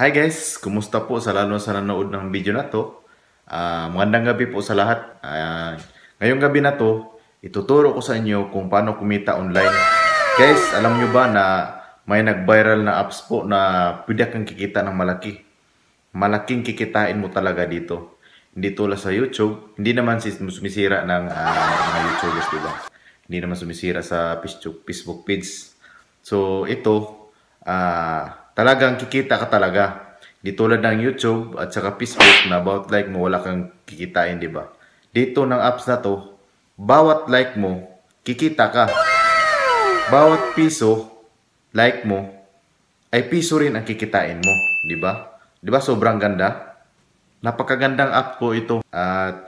Hi guys, kumusta po sa lalo sa nanood ng video na to? Magandang gabi po sa lahat. Ngayong gabi na to, ituturo ko sa inyo kung paano kumita online. Guys, alam nyo ba na may nag-viral na apps po na pwede kang kikita ng malaki? Malaking kikitain mo talaga dito. Hindi tulad sa YouTube, hindi naman sumisira ng mga YouTubers, diba? Hindi naman sumisira sa Facebook page. So, ito, talagang kikita ka talaga. Di tulad ng YouTube at saka Facebook na bawat like mo wala kang kikitain, di ba? Dito ng apps na to, bawat like mo, kikita ka. Bawat piso, like mo, ay piso rin ang kikitain mo, di ba? Di ba sobrang ganda? Napakagandang app po ito. At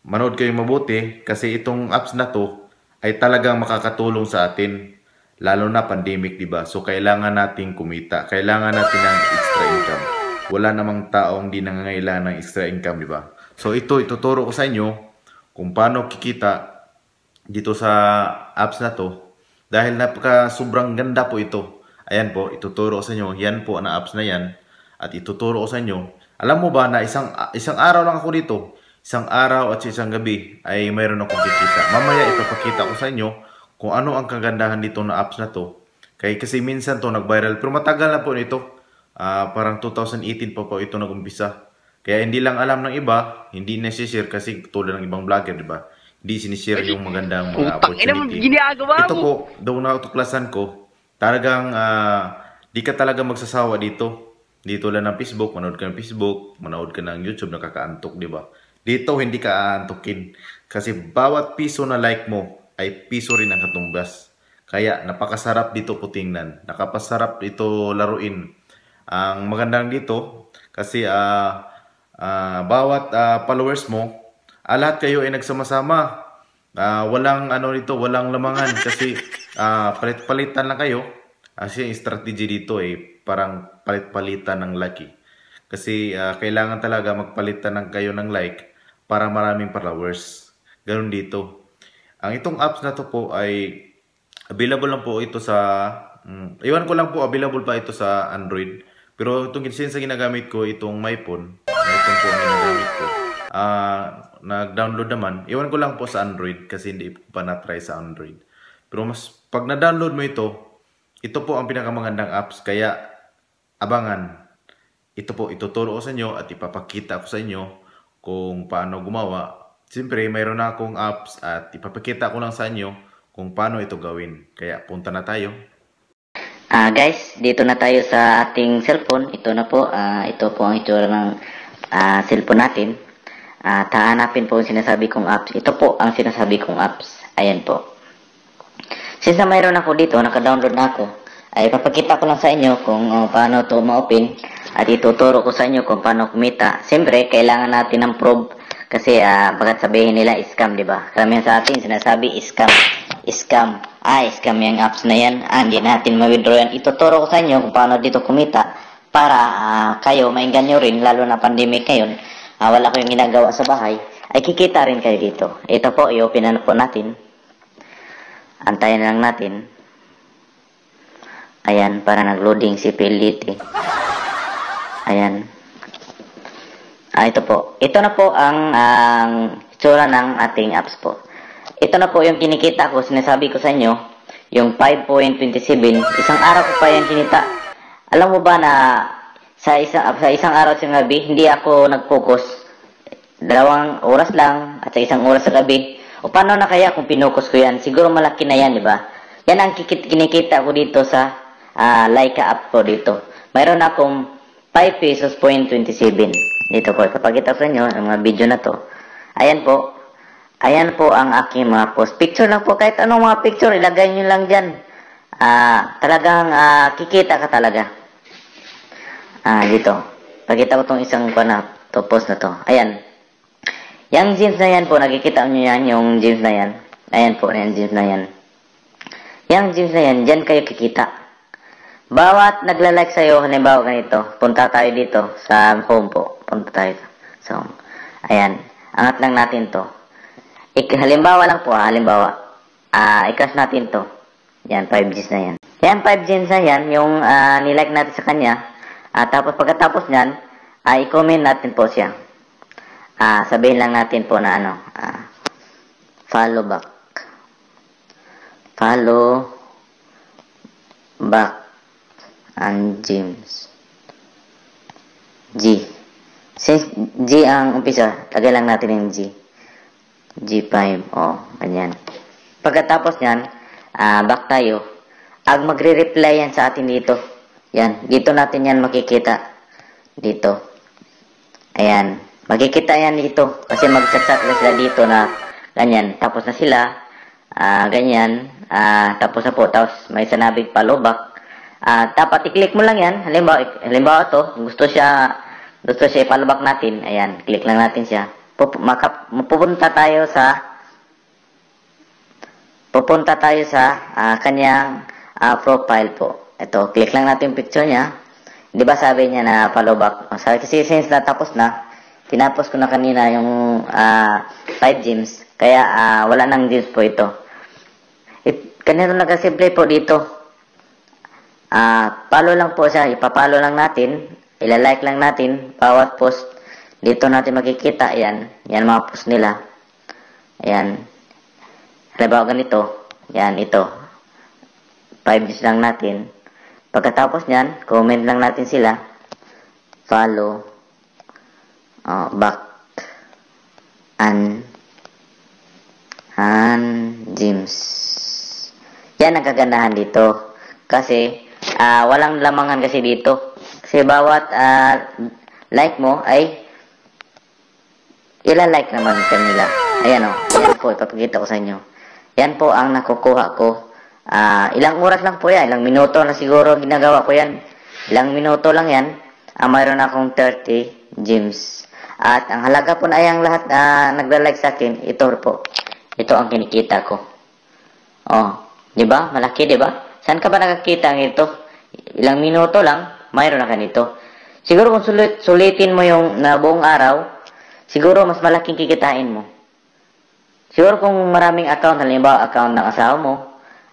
manood kayo mabuti kasi itong apps na to ay talagang makakatulong sa atin. Lalo na pandemic, di ba? So, kailangan nating kumita. Kailangan natin ng extra income. Wala namang taong di nangangailangan ng extra income, di ba? So, ituturo ko sa inyo kung paano kikita dito sa apps na to. Dahil sobrang ganda po ito. Ayan po, ituturo ko sa inyo. Yan po ang apps na yan. At ituturo ko sa inyo. Alam mo ba na isang araw lang ako dito. Isang araw at isang gabi ay mayroon akong kikita. Mamaya ipapakita ko sa inyo kung ano ang kagandahan dito na apps na to. Kasi minsan to nag-viral. Pero matagal na po nito. Parang 2018 pa po ito nag-umpisa. Kaya hindi lang alam ng iba. Hindi na-share kasi tulad ng ibang vlogger, di ba? Hindi sinishare yung magandang mga opportunity. Ito po, daw na tuklasan ko. Talagang di ka talaga magsasawa dito. Dito lang ng Facebook, manood ka ng Facebook, manood ka ng YouTube, nakakaantok, di ba? Dito hindi ka aantukin. Kasi bawat piso na like mo, ay piso rin ang katumbas. Kaya napakasarap dito po tingnan. Nakapasarap ito laruin. Ang magandang dito kasi bawat followers mo, lahat kayo ay nagsama-sama. Walang ano dito, walang lamangan kasi palit-palitan lang kayo. Kasi yung strategy dito ay parang palit-palitan ng like. Kasi kailangan talaga magpalitan ng kayo ng like para maraming followers. Ganun dito. Ang itong apps na to po ay available lang po ito sa iwan ko lang po available pa ito sa Android. Pero itong since ginagamit ko itong MyPhone, MyPhone po ang ginagamit ko. Nag-download naman. Iwan ko lang po sa Android kasi hindi ko pa na-try sa Android. Pero pag na-download mo ito po ang pinakamagandang apps kaya abangan. Ito po ituturo ko sa inyo at ipapakita ko sa inyo kung paano gumawa. Siyempre, mayroon na akong apps at ipapakita ko lang sa inyo kung paano ito gawin. Kaya punta na tayo. Guys, dito na tayo sa ating cellphone. Ito na po. Ito po ang itsura ng cellphone natin. Hahanapin po ang sinasabi kong apps. Ito po ang sinasabi kong apps. Ayan po. Since na mayroon ako dito, naka-download na ako, ay ipapakita ko lang sa inyo kung paano ito ma-open. At ituturo ko sa inyo kung paano kumita. Siyempre, kailangan natin ng proof. Kasi bakit sabihin nila scam, di ba? Karamihan sa atin sinasabi scam. Scam. Scam yung apps na yan. Hindi natin ma-withdraw yan. Ituturo ko sa inyo kung paano dito kumita para kayo mainganyo rin, lalo na pandemic ngayon. Wala kayong ginagawa sa bahay, ay kikita rin kayo dito. Ito po, i-open na po natin. Antayin lang natin. Ayan, para nag-loading si PLDT. Ayan. Ito po. Ito na po ang itsura ng ating apps po. Ito na po yung kinikita ko. Sinasabi ko sa inyo, yung 5.27. Isang araw ko pa yan kinita. Alam mo ba na sa isang araw sa gabi, hindi ako nag-focus. 2 oras lang at sa 1 oras sa gabi. O paano na kaya kung pinukos ko yan? Siguro malaki na yan, di ba? Yan ang kinikita ko dito sa Laika app ko dito. Mayroon akong 5 pesos 0.27. Dito po, ipapakita ko sa inyo ang mga video na to. Ayan po. Ayan po ang aking mga post. Picture lang po. Kahit anong mga picture, ilagay nyo lang dyan. Talagang kikita ka talaga. Dito. Pakita ko itong isang post na to. Ayan. Yung jeans na yan po, nakikita nyo yan, yung jeans na yan. Ayan po, yung jeans na yan. Yung jeans na yan, dyan kayo kikita. Bawat nagla-like sa'yo, halimbawa ganito, punta tayo dito sa home po. Punta tayo sa home. Ayan. Angat lang natin to. Halimbawa lang po, halimbawa. I-cash natin to. Yan, 5 Gs na yan. Yan, 5 Gs na yan, yung nilike natin sa kanya, Tapos pagkatapos niyan, i-comment natin po siya. Sabihin lang natin po na ano, follow back. Follow back and James. G. Since G ang umpisa, lagay lang natin yung G. G5. Ganyan. Pagkatapos niyan, back tayo. Magre-reply yan sa atin dito. Yan. Dito natin yan makikita. Dito. Ayan. Makikita yan dito. Kasi mag-chat na sila dito na ganyan. Tapos na sila. Ganyan. Tapos na po. Tapos may sanabing follow back. Dapat i-click mo lang yan. Halimbawa to. Gusto siya i-follow back natin. Ayan. Click lang natin siya. Pupunta tayo sa kanyang profile po. Ito, click lang natin yung picture niya. Di ba sabi niya na follow back? Kasi since natapos na, tinapos ko na kanina yung 5 gems. Kaya wala nang gems po ito. Kanina nagkasimple po dito. Follow lang po siya. Ipapollow lang natin. Ilalike lang natin. Bawat post. Dito natin makikita. Ayan. Yan mga post nila. Ayan. Halimbawa ganito. Yan, ito. 5 views lang natin. Pagkatapos nyan, comment lang natin sila. Follow. Back. And James. Yan ang kagandahan dito. Kasi, walang lamangan kasi dito. Kasi bawat like mo ay ilalike naman kanila. Ayan yan po, ipapakita ko sa inyo. Yan po ang nakukuha ko. Ilang oras lang po yan. Ilang minuto na siguro ginagawa ko yan. Ilang minuto lang yan. Mayroon akong 30 gems. At ang halaga po na ay ang lahat nagla-like sa akin. Ito po. Ito ang kinikita ko. Di ba? Malaki, di ba? Saan ka ba nakakita ng ito? Ilang minuto lang, mayroon na ganito. Siguro kung sulitin mo yung buong araw, siguro mas malaking kikitain mo. Siguro kung maraming account, halimbawa account ng asawa mo,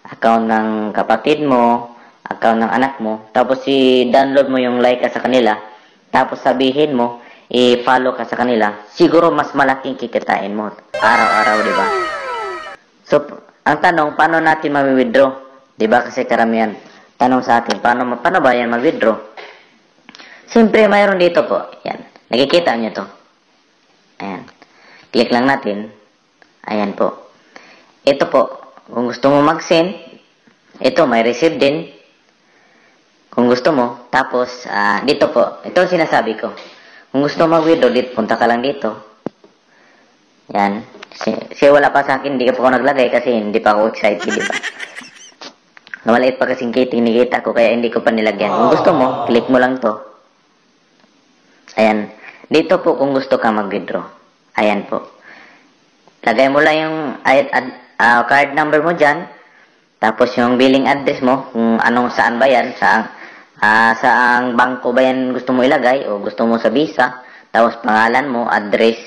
account ng kapatid mo, account ng anak mo, tapos i-download mo yung like ka sa kanila, tapos sabihin mo, i-follow ka sa kanila, siguro mas malaking kikitain mo. Araw-araw, di ba? So, ang tanong, paano natin ma-withdraw? Di ba? Kasi karamihan, tanong sa atin, paano ba yan ma-withdraw? Siyempre, mayroon dito po. Yan. Nakikita nyo to. Ayan. Click lang natin. Ayan po. Ito po. Kung gusto mo mag-send, ito, may receive din. Kung gusto mo. Tapos, dito po. Ito ang sinasabi ko. Kung gusto mo mag-withdraw, punta ka lang dito. Yan. Kasi wala pa sa akin, hindi ka pa ako naglagay kasi hindi pa ako excited, di ba? Maliit pa kasing kinikita ko, kaya hindi ko pa nilagyan. Kung gusto mo, click mo lang to. Ayan. Dito po kung gusto ka mag-withdraw. Ayan po. Lagay mo lang yung card number mo dyan. Tapos yung billing address mo, kung saan ba yan, saang bangko ba yan gusto mo ilagay, o gusto mo sa Visa. Tapos pangalan mo, address.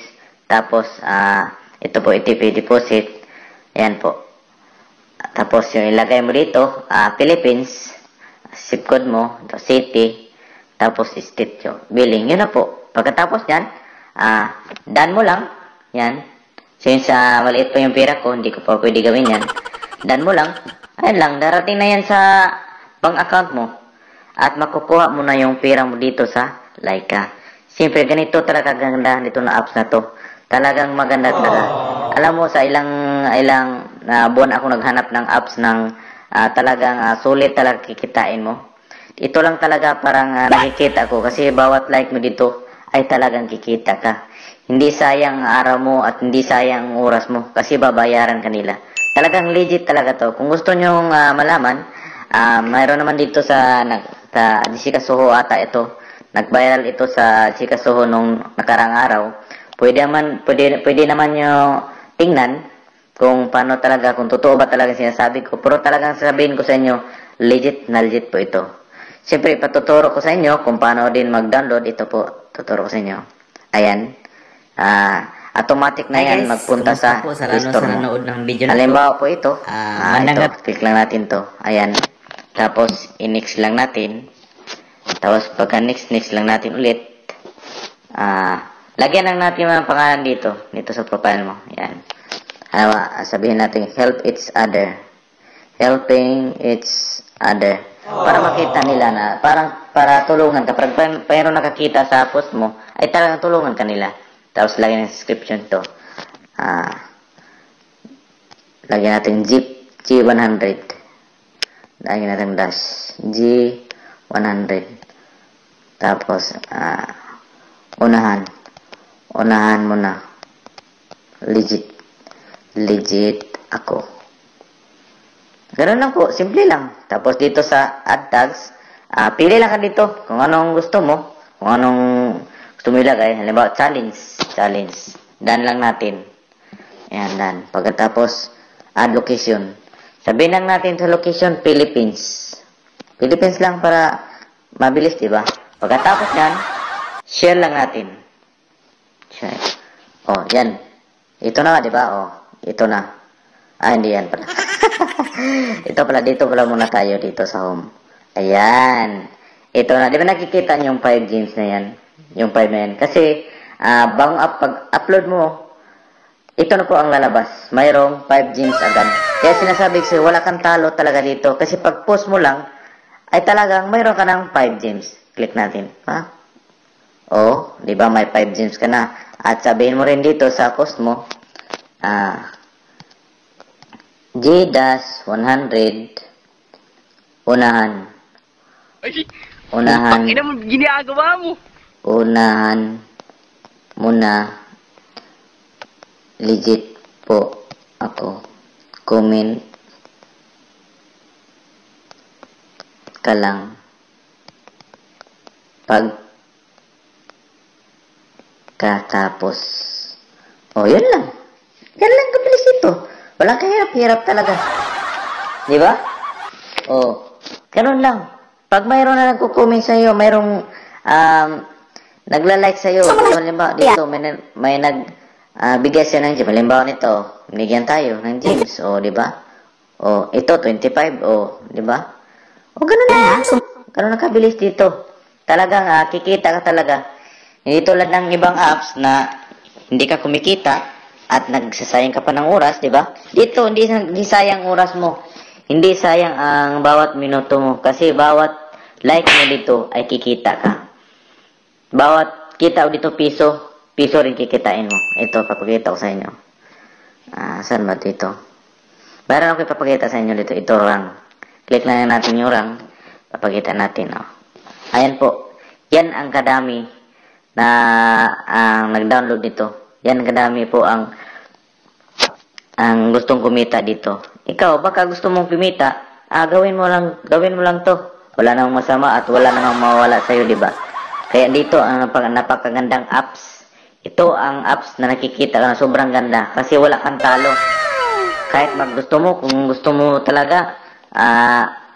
Tapos, ito po, OTP deposit. Ayan po. Tapos yung ilagay mo dito, Philippines, zip code mo, city, tapos state yung billing. Yun na po. Pagkatapos yan, done mo lang. Yan. Since maliit pa yung pera ko, hindi ko pa pwede gawin yan. Done mo lang. Ayan lang, darating na yan sa bank account mo. At makukuha mo na yung pera mo dito sa Laika. Siyempre, ganito talaga ganda nito na apps na to. Talagang maganda talaga. Alam mo, sa ilang buwan ako naghanap ng apps ng talagang sulit talaga kikitain mo. Ito lang talaga parang nakikita ko kasi bawat like mo dito ay talagang kikita ka. Hindi sayang araw mo at hindi sayang oras mo kasi babayaran kanila. Talagang legit talaga to. Kung gusto nyong malaman, mayroon naman dito sa Jessica Soho ata ito. Nag-viral ito sa Jessica Soho nung nakarang araw. Pwede naman nyo tingnan kung paano talaga, kung totoo ba talaga sinasabi ko. Pero talagang sasabihin ko sa inyo, legit na legit po ito. Siyempre, patuturo ko sa inyo kung paano din mag-download. Ito po, tuturo ko sa inyo. Ayan. Automatic na yan magpunta sa store mo. Halimbawa po ito. Ito, click lang natin to. Ayan. Tapos, i-next lang natin. Tapos pagka next lang natin ulit, lagyan lang natin mga pangalan dito sa profile mo. Yan. Halimbawa, sabihin natin help each other. Helping each other. Para makita nila na, para tulungan ka. Pag mayroon nakakita sa post mo, ay talagang tulungan ka nila. Tapos lagyan ng description to. Lagyan natin G100. Lagyan natin dash G100. Tapos, unahan mo na. Legit ako. Ganun lang po, simple lang. Tapos dito sa add tags, pili lang ka dito kung anong gusto mo. Kung anong gusto mo ilagay. Halimbawa, challenge. Dan lang natin. Ayan, dan. Pagkatapos, add location. Sabihin lang natin sa location, Philippines. Philippines lang para mabilis, diba? Pagkatapos yan, share lang natin. Share. Oh, yan. Ito na, diba? Oh, ito na. Hindi yan pala. Ito pala, dito pala muna tayo dito sa home. Ayan. Ito na. Di ba nakikita niyo yung 5 gems na yan? Yung 5 na yan. Kasi, pag-upload mo, ito na po ang lalabas. Mayroong 5 gems agad. Kaya sinasabi ko sa'yo, wala kang talo talaga dito. Kasi pag post mo lang, ay talagang mayroon ka ng 5 gems. Click natin. Ha? Oh, di ba may 5 gems ka na. At sabihin mo rin dito sa post mo, G-100 unahan ginagawa mo. Unahan muna. Legit po ako. Comment ka lang pag katapos. Oh, yun lang. Yan lang kabilis ito. Walang kahirap-hirap talaga. Di ba? Oh, ganun lang. Pag mayroon na nagko-comment sa iyo, mayroong nagla-like sa iyo, halimbawa dito may bigay siya ng gem. Halimbawa nito, binigyan tayo ng gems. O, di ba? O, ito 25. O, di ba? O, ganun lang. Ganun na kabilis dito. Talagang kikita ka talaga. Hindi tulad ng ibang apps na hindi ka kumikita at nagsasayang ka pa ng oras, di ba? Dito, hindi sayang oras mo. Hindi sayang ang bawat minuto mo. Kasi bawat like mo dito ay kikita ka. Bawat kita dito piso rin kikitain mo. Ito, papakita ko sa inyo. Saan ba dito? Meron ako ipapakita sa inyo dito. Ito, rang. Click lang natin yung rang. Papakita natin, oh. Ayan po. Yan ang kadami na nag-download dito. Yan kadami po ang gustong kumita dito. Ikaw, baka gusto mong kumita, gawin mo lang to. Wala namang masama at wala namang mawawala sa iyo, di ba? Kaya dito ang napakagandang apps. Ito ang apps na nakikita ka na sobrang ganda kasi wala kang talo. Kahit gusto mo, kung gusto mo talaga,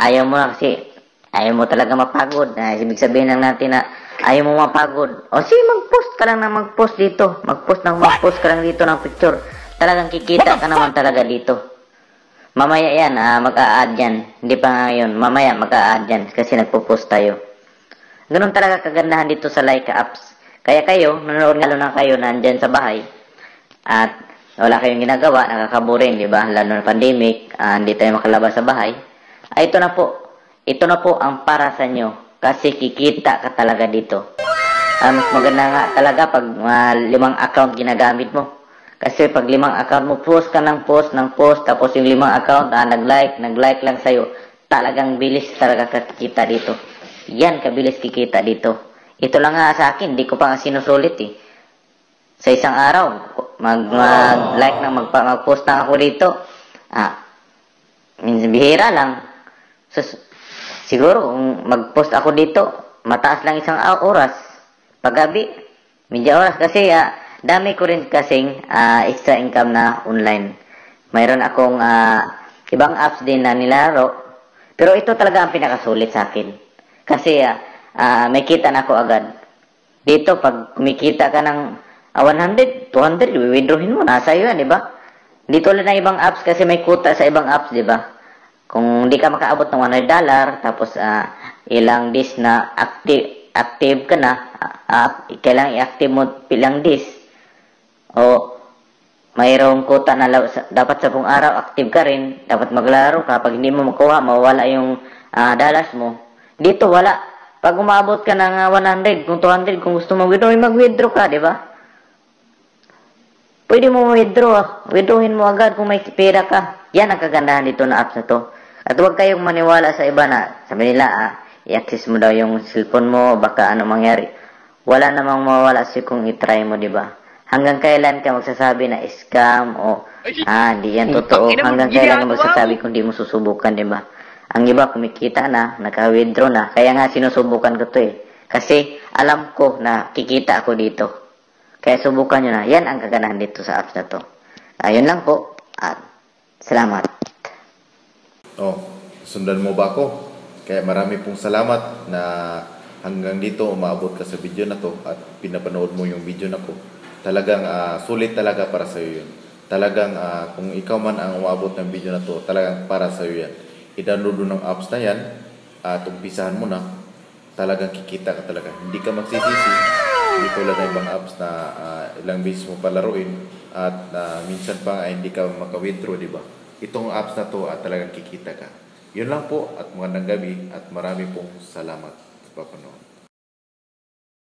ayaw mo na kasi ayaw mo talaga mapagod. Ibig sabihin lang natin na ayaw mo mapagod. O sige, mag-post ka lang na mag-post dito. Mag-post ka lang dito ng picture. Talagang kikita ka naman talaga dito. Mamaya yan, mag-a-add yan. Hindi pa ngayon. Mamaya mag-a-add yan kasi nagpo-post tayo. Ganun talaga kagandahan dito sa Laika apps. Kaya kayo, nanonood lalo na kayo nandyan sa bahay. At wala kayong ginagawa, nakakaboring, di ba? Lalo na pandemic, hindi tayo makalabas sa bahay. Ito na po. Ito na po ang para sa inyo. Kasi kikita ka talaga dito. Mas maganda nga talaga pag 5 account ginagamit mo. Kasi pag 5 account mo, post ka ng post, tapos yung 5 account, nag-like lang sa'yo. Talagang bilis talaga kakita dito. Yan, kabilis kikita dito. Ito lang nga sa akin, di ko pa nga sinusulit eh. Sa isang araw, mag-like lang, mag-post na ako dito. Minsan bihira lang. Siguro, kung mag-post ako dito, mataas lang isang oras. Paggabi, medya oras. Kasi, dami ko rin kasing extra income na online. Mayroon akong ibang apps din na nilalaro. Pero ito talaga ang pinakasulit sa akin. Kasi, may kita na ako agad. Dito, pag kumikita ka ng 100, 200, withdrawin mo. Nasa iyo yan, di ba? Dito ulit ng ibang apps kasi may kuta sa ibang apps, di ba? Kung hindi ka makaabot ng $100, tapos ilang days na active ka na, kailangan i-active mo ilang days. O mayroong quota na dapat sa buong araw, active ka rin. Dapat maglaro ka. Pag hindi mo makuha, mawala yung dollars mo. Dito, wala. Pag umabot ka ng 100, kung 200, kung gusto mag-withdraw, mag-withdraw ka, di ba? Pwede mo withdraw. Withdrawin mo agad kung may pera ka. Yan ang kagandahan dito na apps na to. At huwag kayong maniwala sa iba na, sabi nila, i-access mo daw yung cellphone mo, baka ano mangyari. Wala namang mawala kung i-try mo, di ba? Hanggang kailan ka magsasabi na scam o hindi yan totoo. Hanggang kailan ka magsasabi kung di mo susubukan, di ba? Ang iba kumikita na, naka-withdraw na. Kaya nga sinusubukan ko to Kasi alam ko na kikita ako dito. Kaya subukan nyo na. Yan ang kaganahan dito sa apps na to. Ayun lang po. At salamat. Sundan mo ba ako? Kaya marami pong salamat na hanggang dito umabot ka sa video na to at pinapanood mo yung video na ko. Talagang sulit talaga para sa iyo yun. Talagang kung ikaw man ang umabot ng video na to, talagang para sa iyo yan. I-download mo ng apps na yan at umpisahan mo na, talagang kikita ka talaga. Hindi ka magsisisi. Hindi tulad ng ibang apps na ilang beses mo palaruin at minsan pa hindi ka maka-withdraw, di ba? Itong apps na to at talagang kikita ka. Yun lang po at magandang gabi at marami pong salamat sa papanood.